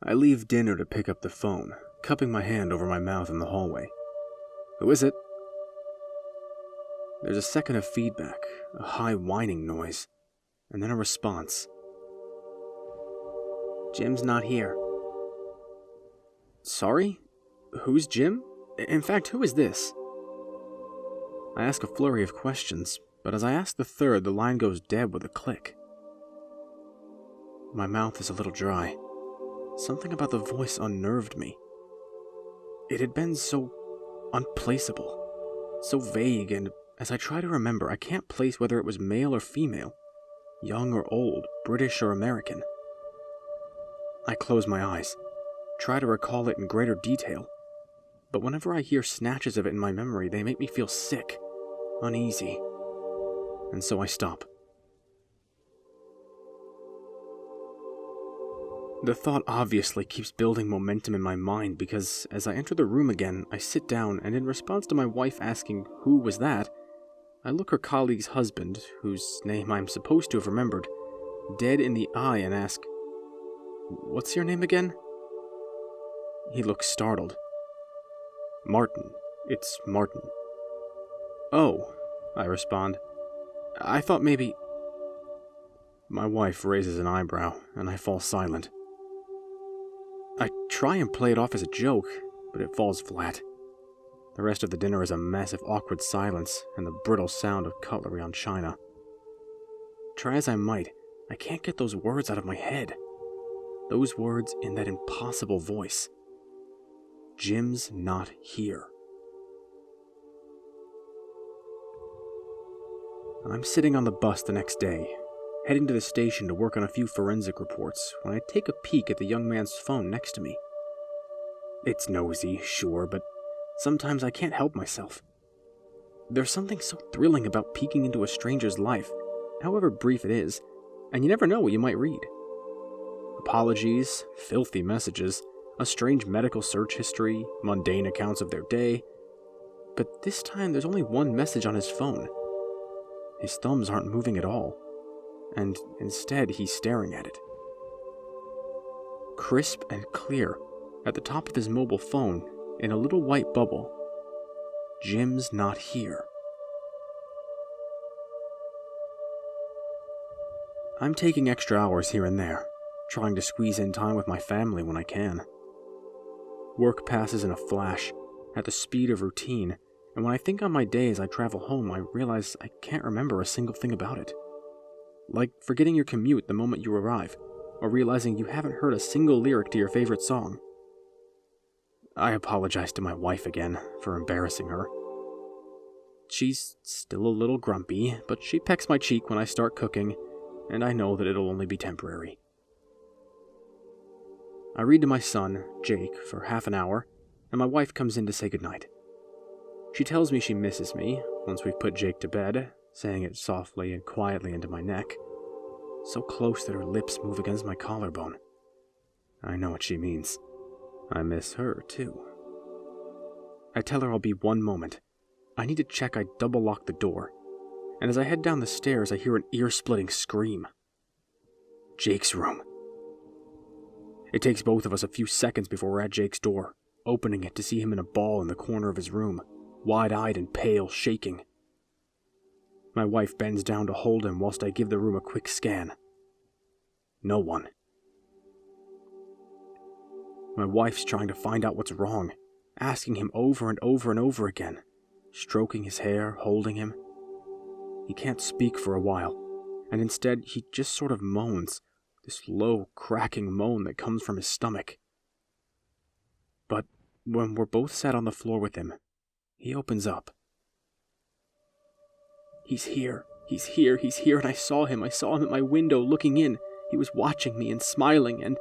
I leave dinner to pick up the phone, cupping my hand over my mouth in the hallway. Who is it? There's a second of feedback, a high whining noise, and then a response. Jim's not here. Sorry? Who's Jim? In fact, who is this? I ask a flurry of questions, but as I ask the third, the line goes dead with a click. My mouth is a little dry. Something about the voice unnerved me. It had been so unplaceable, so vague, and as I try to remember, I can't place whether it was male or female, young or old, British or American. I close my eyes, try to recall it in greater detail, but whenever I hear snatches of it in my memory, they make me feel sick, uneasy, and so I stop. The thought obviously keeps building momentum in my mind because as I enter the room again, I sit down and in response to my wife asking who was that, I look her colleague's husband, whose name I'm supposed to have remembered, dead in the eye and ask, "What's your name again?" He looks startled. "Martin. It's Martin." "Oh," I respond. "I thought maybe—" My wife raises an eyebrow, and I fall silent. I try and play it off as a joke, but it falls flat. The rest of the dinner is a mess of awkward silence and the brittle sound of cutlery on china. Try as I might, I can't get those words out of my head. Those words in that impossible voice. Jim's not here. I'm sitting on the bus the next day, heading to the station to work on a few forensic reports, when I take a peek at the young man's phone next to me. It's nosy, sure, but sometimes I can't help myself. There's something so thrilling about peeking into a stranger's life, however brief it is, and you never know what you might read. Apologies, filthy messages, a strange medical search history, mundane accounts of their day. But this time there's only one message on his phone. His thumbs aren't moving at all, and instead he's staring at it. Crisp and clear, at the top of his mobile phone, in a little white bubble, Jim's not here. I'm taking extra hours here and there, trying to squeeze in time with my family when I can. Work passes in a flash, at the speed of routine, and when I think on my day as I travel home, I realize I can't remember a single thing about it. Like forgetting your commute the moment you arrive, or realizing you haven't heard a single lyric to your favorite song. I apologize to my wife again for embarrassing her. She's still a little grumpy, but she pecks my cheek when I start cooking, and I know that it'll only be temporary. I read to my son, Jake, for half an hour, and my wife comes in to say goodnight. She tells me she misses me once we've put Jake to bed, saying it softly and quietly into my neck, so close that her lips move against my collarbone. I know what she means. I miss her, too. I tell her I'll be one moment. I need to check I double-lock the door, and as I head down the stairs, I hear an ear-splitting scream. Jake's room. It takes both of us a few seconds before we're at Jake's door, opening it to see him in a ball in the corner of his room, wide-eyed and pale, shaking. My wife bends down to hold him whilst I give the room a quick scan. No one. My wife's trying to find out what's wrong, asking him over and over and over again, stroking his hair, holding him. He can't speak for a while, and instead he just sort of moans, this low, cracking moan that comes from his stomach. But when we're both sat on the floor with him, he opens up. He's here, and I saw him at my window looking in. He was watching me and smiling and...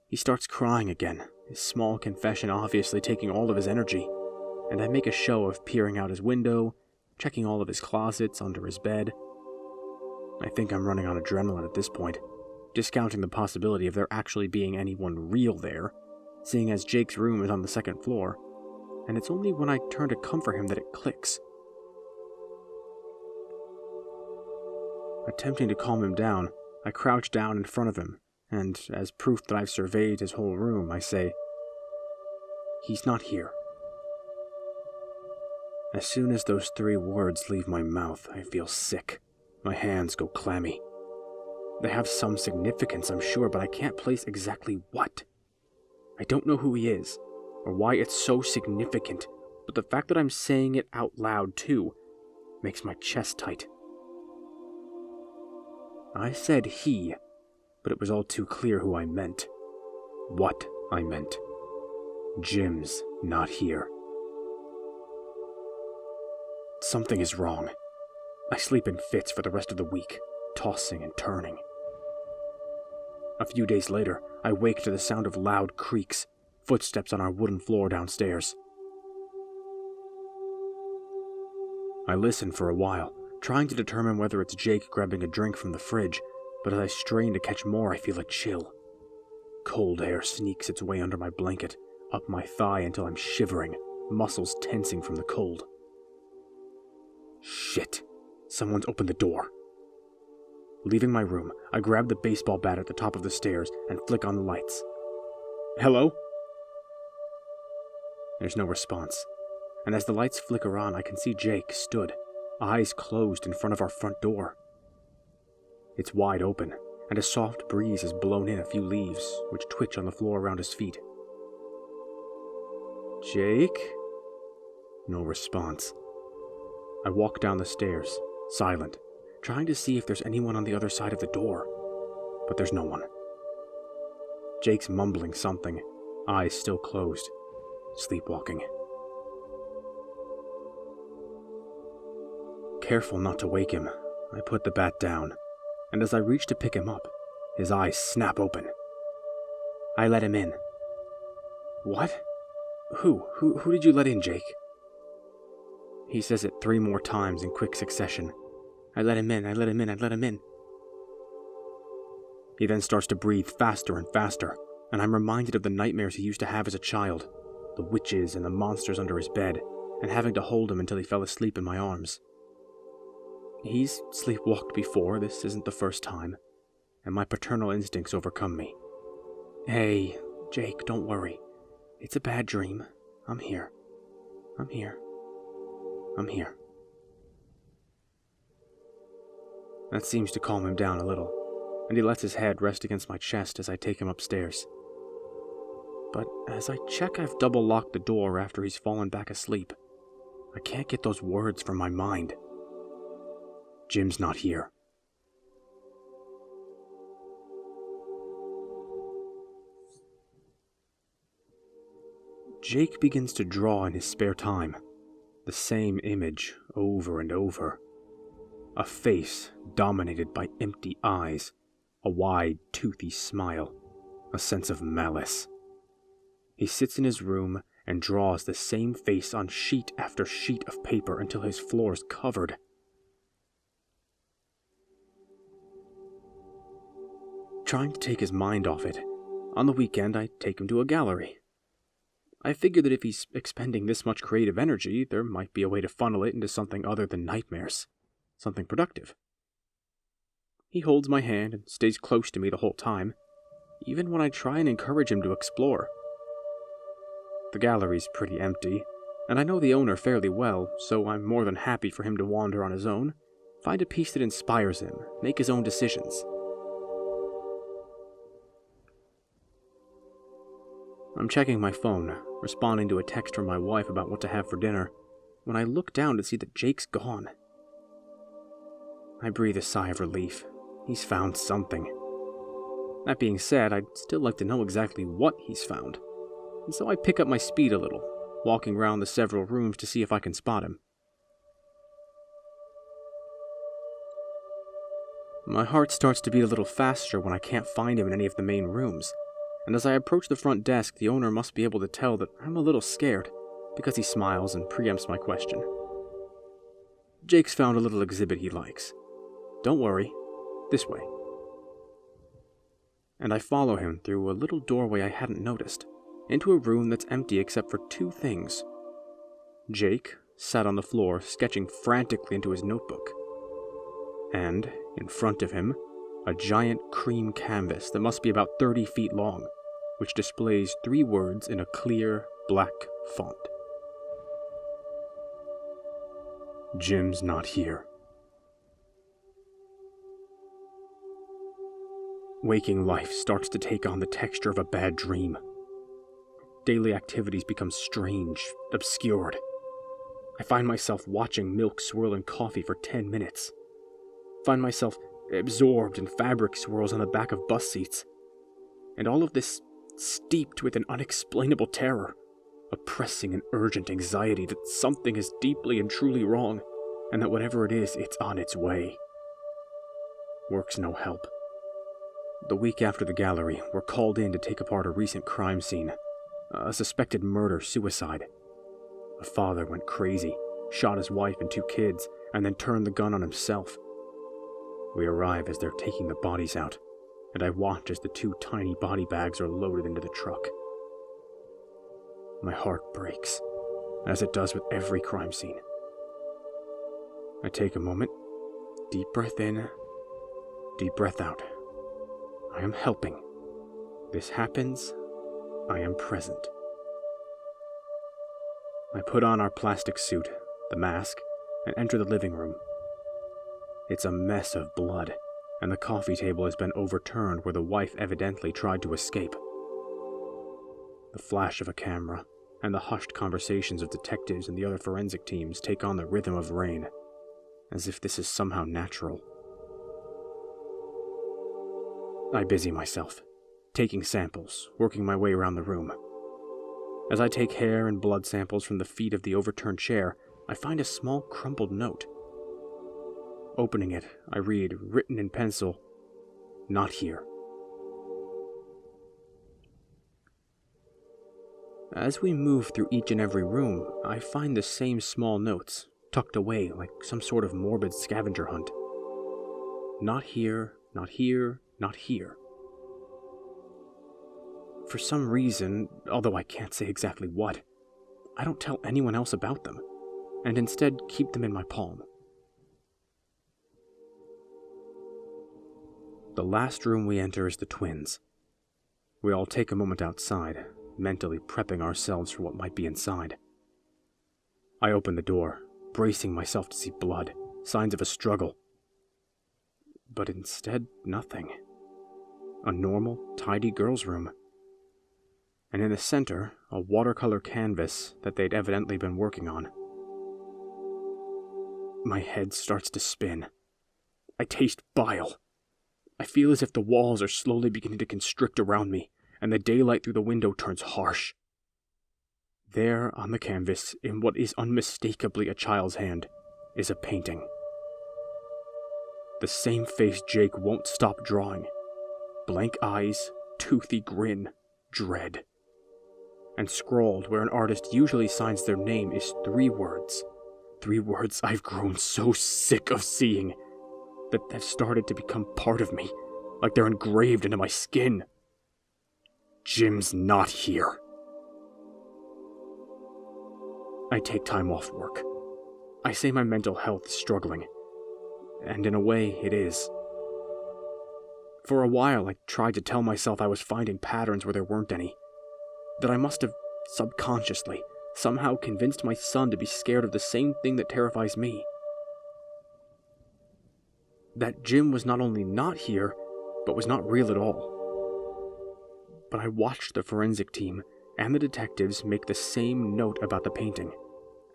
He starts crying again, his small confession obviously taking all of his energy, and I make a show of peering out his window, checking all of his closets, under his bed. I think I'm running on adrenaline at this point, discounting the possibility of there actually being anyone real there, seeing as Jake's room is on the second floor, and it's only when I turn to comfort him that it clicks. Attempting to calm him down, I crouch down in front of him and as proof that I've surveyed his whole room, I say, "He's not here." As soon as those 3 words leave my mouth, I feel sick. My hands go clammy. They have some significance, I'm sure, but I can't place exactly what. I don't know who he is, or why it's so significant, but the fact that I'm saying it out loud, too, makes my chest tight. I said he, but it was all too clear who I meant. What I meant. Jim's not here. Something is wrong. I sleep in fits for the rest of the week, tossing and turning. A few days later, I wake to the sound of loud creaks, footsteps on our wooden floor downstairs. I listen for a while, trying to determine whether it's Jake grabbing a drink from the fridge, but as I strain to catch more, I feel a chill. Cold air sneaks its way under my blanket, up my thigh until I'm shivering, muscles tensing from the cold. Shit! Someone's opened the door. Leaving my room, I grab the baseball bat at the top of the stairs and flick on the lights. Hello? There's no response, and as the lights flicker on, I can see Jake stood, eyes closed in front of our front door. It's wide open, and a soft breeze has blown in a few leaves, which twitch on the floor around his feet. Jake? No response. I walk down the stairs, silent, trying to see if there's anyone on the other side of the door, but there's no one. Jake's mumbling something, eyes still closed, sleepwalking. Careful not to wake him, I put the bat down, and as I reach to pick him up, his eyes snap open. I let him in. What? Who did you let in, Jake? He says it 3 more times in quick succession. I let him in, I let him in, I let him in. He then starts to breathe faster and faster, and I'm reminded of the nightmares he used to have as a child, the witches and the monsters under his bed, and having to hold him until he fell asleep in my arms. He's sleepwalked before, this isn't the first time, and my paternal instincts overcome me. Hey, Jake, don't worry. It's a bad dream. I'm here. I'm here. I'm here. That seems to calm him down a little, and he lets his head rest against my chest as I take him upstairs. But as I check, I've double-locked the door after he's fallen back asleep. I can't get those words from my mind. Jim's not here. Jake begins to draw in his spare time, the same image over and over. A face dominated by empty eyes, a wide, toothy smile, a sense of malice. He sits in his room and draws the same face on sheet after sheet of paper until his floor's covered. Trying to take his mind off it, on the weekend I take him to a gallery. I figure that if he's expending this much creative energy, there might be a way to funnel it into something other than nightmares, something productive. He holds my hand and stays close to me the whole time, even when I try and encourage him to explore. The gallery's pretty empty, and I know the owner fairly well, so I'm more than happy for him to wander on his own, find a piece that inspires him, make his own decisions. I'm checking my phone, responding to a text from my wife about what to have for dinner, when I look down to see that Jake's gone. I breathe a sigh of relief. He's found something. That being said, I'd still like to know exactly what he's found, and so I pick up my speed a little, walking around the several rooms to see if I can spot him. My heart starts to beat a little faster when I can't find him in any of the main rooms, and as I approach the front desk, the owner must be able to tell that I'm a little scared, because he smiles and preempts my question. Jake's found a little exhibit he likes. Don't worry, this way. And I follow him through a little doorway I hadn't noticed, into a room that's empty except for 2 things. Jake sat on the floor, sketching frantically into his notebook. And, in front of him, a giant cream canvas that must be about 30 feet long, which displays 3 words in a clear, black font. Jim's not here. Waking life starts to take on the texture of a bad dream. Daily activities become strange, obscured. I find myself watching milk swirl in coffee for 10 minutes. Find myself absorbed in fabric swirls on the back of bus seats. And all of this steeped with an unexplainable terror, a pressing and urgent anxiety that something is deeply and truly wrong, and that whatever it is, it's on its way. Work's no help. The week after the gallery, we're called in to take apart a recent crime scene, a suspected murder-suicide. A father went crazy, shot his wife and 2 kids, and then turned the gun on himself. We arrive as they're taking the bodies out, and I watch as the 2 tiny body bags are loaded into the truck. My heart breaks, as it does with every crime scene. I take a moment, deep breath in, deep breath out. I am helping. This happens. I am present. I put on our plastic suit, the mask, and enter the living room. It's a mess of blood, and the coffee table has been overturned where the wife evidently tried to escape. The flash of a camera and the hushed conversations of detectives and the other forensic teams take on the rhythm of rain, as if this is somehow natural. I busy myself, taking samples, working my way around the room. As I take hair and blood samples from the feet of the overturned chair, I find a small crumpled note. Opening it, I read, written in pencil, "Not here." As we move through each and every room, I find the same small notes, tucked away like some sort of morbid scavenger hunt. Not here, not here, not here. For some reason, although I can't say exactly what, I don't tell anyone else about them, and instead keep them in my palm. The last room we enter is the twins. We all take a moment outside, mentally prepping ourselves for what might be inside. I open the door, bracing myself to see blood, signs of a struggle. But instead, nothing. A normal, tidy girls' room. And in the center, a watercolor canvas that they'd evidently been working on. My head starts to spin. I taste bile. I feel as if the walls are slowly beginning to constrict around me, and the daylight through the window turns harsh. There, on the canvas, in what is unmistakably a child's hand, is a painting. The same face Jake won't stop drawing. Blank eyes, toothy grin, dread. And scrawled where an artist usually signs their name is 3 words. 3 words I've grown so sick of seeing that have started to become part of me, like they're engraved into my skin. Jim's not here. I take time off work. I say my mental health is struggling, and in a way it is. For a while I tried to tell myself I was finding patterns where there weren't any, that I must have subconsciously somehow convinced my son to be scared of the same thing that terrifies me. That Jim was not only not here, but was not real at all. But I watched the forensic team and the detectives make the same note about the painting,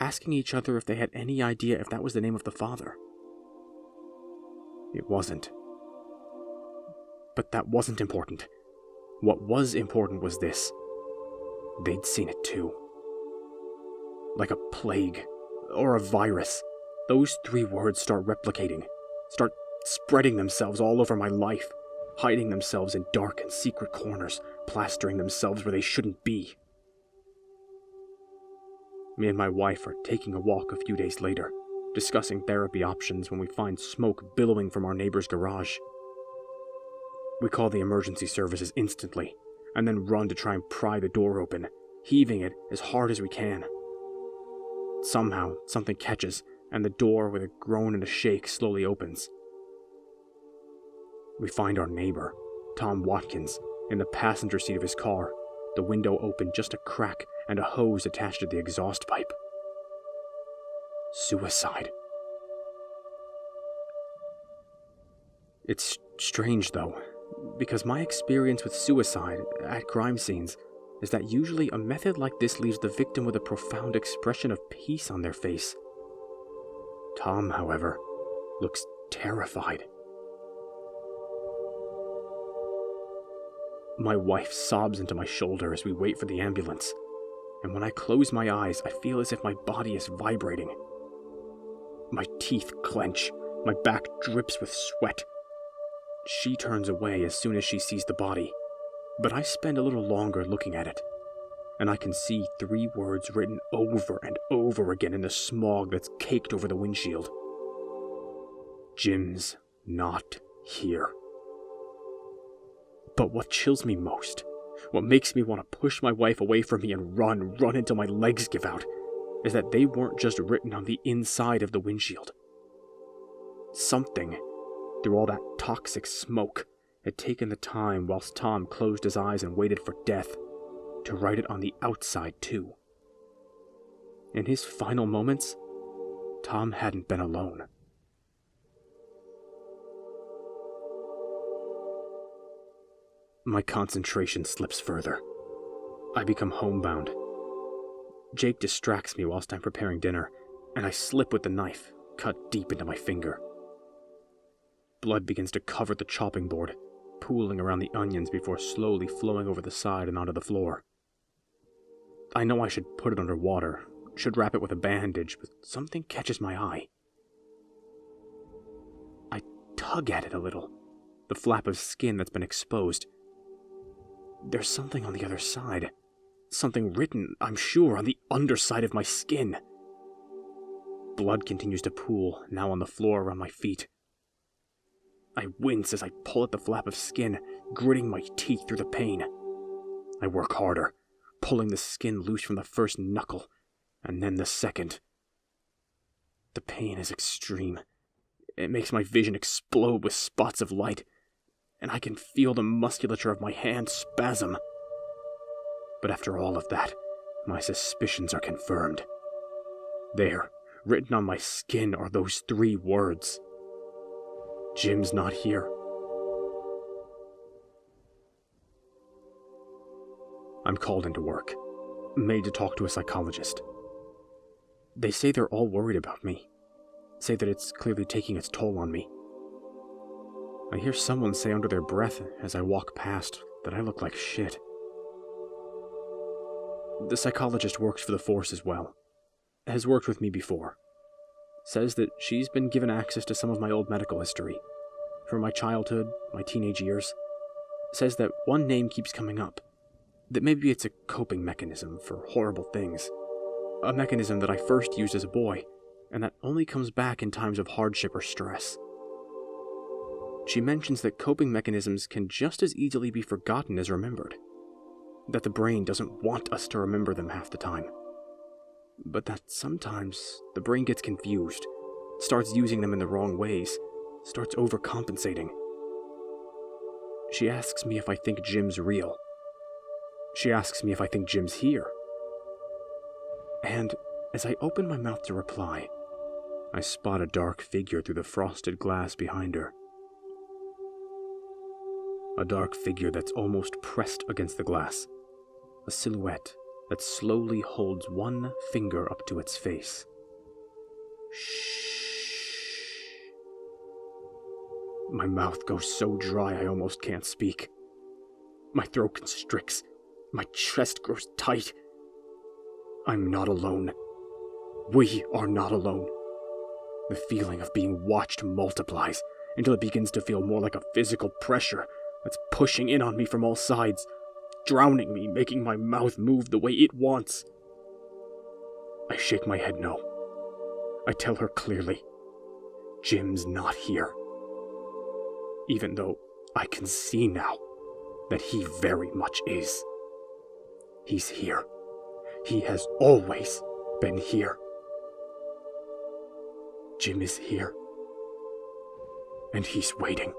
asking each other if they had any idea if that was the name of the father. It wasn't. But that wasn't important. What was important was this. They'd seen it too. Like a plague, or a virus, those 3 words start replicating, start spreading themselves all over my life, hiding themselves in dark and secret corners, plastering themselves where they shouldn't be. Me and my wife are taking a walk a few days later, discussing therapy options when we find smoke billowing from our neighbor's garage. We call the emergency services instantly, and then run to try and pry the door open, heaving it as hard as we can. Somehow, something catches, and the door, with a groan and a shake, slowly opens. We find our neighbor, Tom Watkins, in the passenger seat of his car, the window open just a crack and a hose attached to the exhaust pipe. Suicide. It's strange, though, because my experience with suicide at crime scenes is that usually a method like this leaves the victim with a profound expression of peace on their face. Tom, however, looks terrified. My wife sobs into my shoulder as we wait for the ambulance, and when I close my eyes, I feel as if my body is vibrating. My teeth clench, my back drips with sweat. She turns away as soon as she sees the body, but I spend a little longer looking at it, and I can see 3 words written over and over again in the smog that's caked over the windshield. Jim's not here. But what chills me most, what makes me want to push my wife away from me and run until my legs give out, is that they weren't just written on the inside of the windshield. Something, through all that toxic smoke, had taken the time whilst Tom closed his eyes and waited for death to write it on the outside too. In his final moments, Tom hadn't been alone. My concentration slips further. I become homebound. Jake distracts me whilst I'm preparing dinner, and I slip with the knife, cut deep into my finger. Blood begins to cover the chopping board, pooling around the onions before slowly flowing over the side and onto the floor. I know I should put it under water, should wrap it with a bandage, but something catches my eye. I tug at it a little, the flap of skin that's been exposed. There's something on the other side. Something written, I'm sure, on the underside of my skin. Blood continues to pool, now on the floor around my feet. I wince as I pull at the flap of skin, gritting my teeth through the pain. I work harder, pulling the skin loose from the first knuckle, and then the second. The pain is extreme. It makes my vision explode with spots of light, and I can feel the musculature of my hand spasm. But after all of that, my suspicions are confirmed. There, written on my skin, are those 3 words. Jim's not here. I'm called into work, made to talk to a psychologist. They say they're all worried about me, say that it's clearly taking its toll on me. I hear someone say under their breath as I walk past that I look like shit. The psychologist works for the force as well, has worked with me before. Says that she's been given access to some of my old medical history, from my childhood, my teenage years. Says that one name keeps coming up, that maybe it's a coping mechanism for horrible things. A mechanism that I first used as a boy, and that only comes back in times of hardship or stress. She mentions that coping mechanisms can just as easily be forgotten as remembered. That the brain doesn't want us to remember them half the time. But that sometimes the brain gets confused, starts using them in the wrong ways, starts overcompensating. She asks me if I think Jim's real. She asks me if I think Jim's here. And as I open my mouth to reply, I spot a dark figure through the frosted glass behind her. A dark figure that's almost pressed against the glass. A silhouette that slowly holds one finger up to its face. Shh. My mouth goes so dry I almost can't speak. My throat constricts. My chest grows tight. I'm not alone. We are not alone. The feeling of being watched multiplies until it begins to feel more like a physical pressure that's pushing in on me from all sides, drowning me, making my mouth move the way it wants. I shake my head no. I tell her clearly, Jim's not here. Even though I can see now that he very much is. He's here. He has always been here. Jim is here. And he's waiting.